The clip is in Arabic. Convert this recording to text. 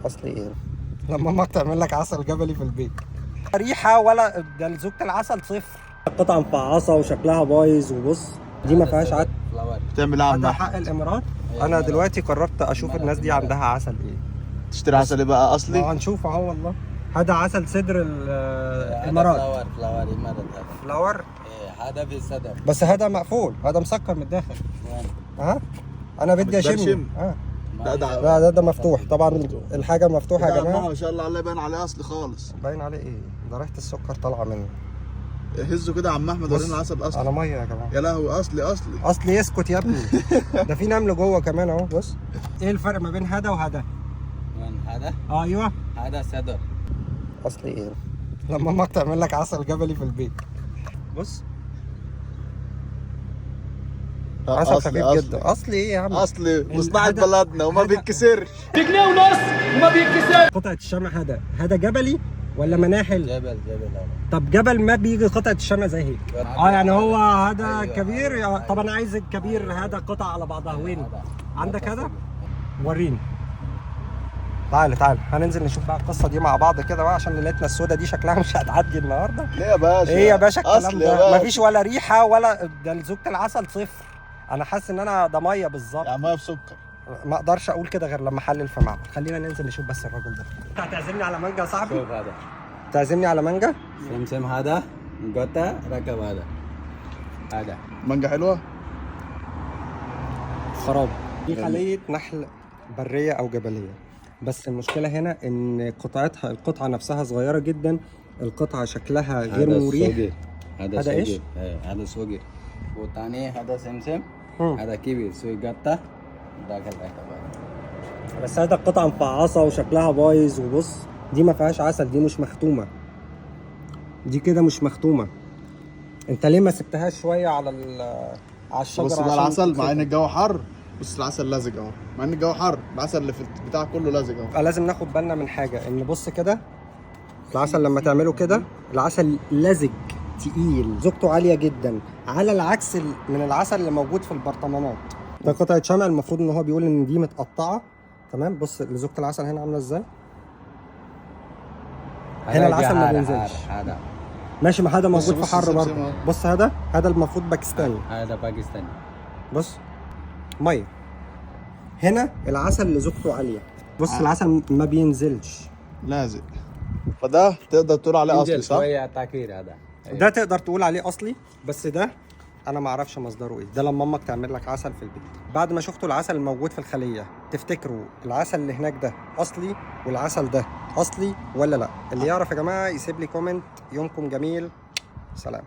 اصلي ايه لما امك تعمل لك عسل جبلي في البيت؟ ريحه ولا ده لزوجة العسل صفر. قطعه مفعصه وشكلها بايظ، وبص دي ما فيهاش عسل. بتعمل ايه يا عم هذا أحمد؟ حق الامارات. انا دلوقتي قررت اشوف الناس دي عندها عسل ايه. تشتري عسل ايه بقى اصلي؟ هنشوف اهو والله. هذا عسل صدر الامارات. فلاور امارات هذا. فلاور. ايه هذا في الصدر. بس هذا مقفول، هذا مسكر من الداخل. وين؟ انا بدي اشم. بتبرشم؟ لا ده مفتوح طبعا. الحاجه مفتوحه يا جماعه. ما شاء الله عليه باين عليه اصلي خالص. باين عليه ايه؟ ده ريحه السكر طالعه منه. هزه كده يا عم احمد، ورينا العسل اصلي. انا ميه يا جماعه. يا لهوي اصلي. اصلي يسكت يا ابني. ده في نمل جوه كمان اهو. بص ايه الفرق ما بين هذا وهذا؟ وين هذا؟ ايوه هذا صدر. اصلي ايه لما امك تعمل لك عسل جبلي في البيت. بص عسل خفيف جدا. اصلي ايه يا عم؟ اصلي مصنع بلدنا وما بيتكسرش. بجنيه ونص وما بيتكسر. قطعه الشمع هذا جبلي ولا مناحل؟ جبل هذا. طب جبل ما بيجي قطعه الشمع زي هيك. يعني هو هذا أيوة. كبير. طب انا عايز الكبير هذا قطع على بعضها. وين عندك هذا؟ وريني. تعال هننزل نشوف بقى القصه دي مع بعض كده بقى، عشان ليلتنا السودة دي شكلها مش هتعدي النهارده. ليه يا باشا؟ ايه يا باشا الكلام أصلي يا ده؟ باشا. مفيش ولا ريحه ولا ده لزوجة العسل صفر. انا حاسس ان انا ده ميه بالظبط. يا ميه بسكر. ما اقدرش اقول كده غير لما احلل في معمل. خلينا ننزل نشوف بس الراجل ده. انت هتعزمني على مانجا يا صاحبي؟ شوف هذا. تعزمني على مانجا؟ سمسم هذا. قطة ركب هذا. مانجا حلوه؟ خراب. دي خلية نحل برية أو جبلية، بس المشكلة هنا إن القطعة نفسها صغيرة جدا. القطعة شكلها غير مريح. هذا إيش؟ هذا صغير. والثاني هذا سمسم. مم. هذا كبير سوي قطة. داخل ركب. بس هذا القطعة مفعصة وشكلها بايظ، وبص دي ما فيهاش عسل، دي مش مختومة. دي كده مش مختومة. أنت ليه ما سبتهاش شوية على الشجرة؟ بص بقى العسل مع ان الجو حر. بص العسل لزج اهو، مع ان الجو حر العسل اللي في البتاع كله لزج اهو. لازم ناخد بالنا من حاجة، إن بص كده العسل لما تعمله كده العسل لزج تقيل، زوجته عالية جدا، على العكس من العسل اللي موجود في البرطمانات. ده قطعة شمع، المفروض إن هو بيقول إن دي متقطعة تمام. بص زوجة العسل هنا عاملة إزاي. هنا العسل ما بينزلش. هذا ماشي، ما هذا موجود في بص حر السمسم برضه. أهو. بص هذا المفروض باكستاني. هذا باكستاني. بص ميه. هنا العسل اللي زوجته عاليه. بص العسل ما بينزلش، لازق. فده تقدر تقول عليه اصلي صح؟ شوية تاكير هذا. ده تقدر تقول عليه اصلي. بس ده انا ما اعرفش مصدره ايه. ده لما امك تعمل لك عسل في البيت. بعد ما شفتوا العسل الموجود في الخليه، تفتكروا العسل اللي هناك ده اصلي والعسل ده اصلي ولا لا؟ اللي يعرف يا جماعه يسيب لي كومنت. يومكم جميل، سلام.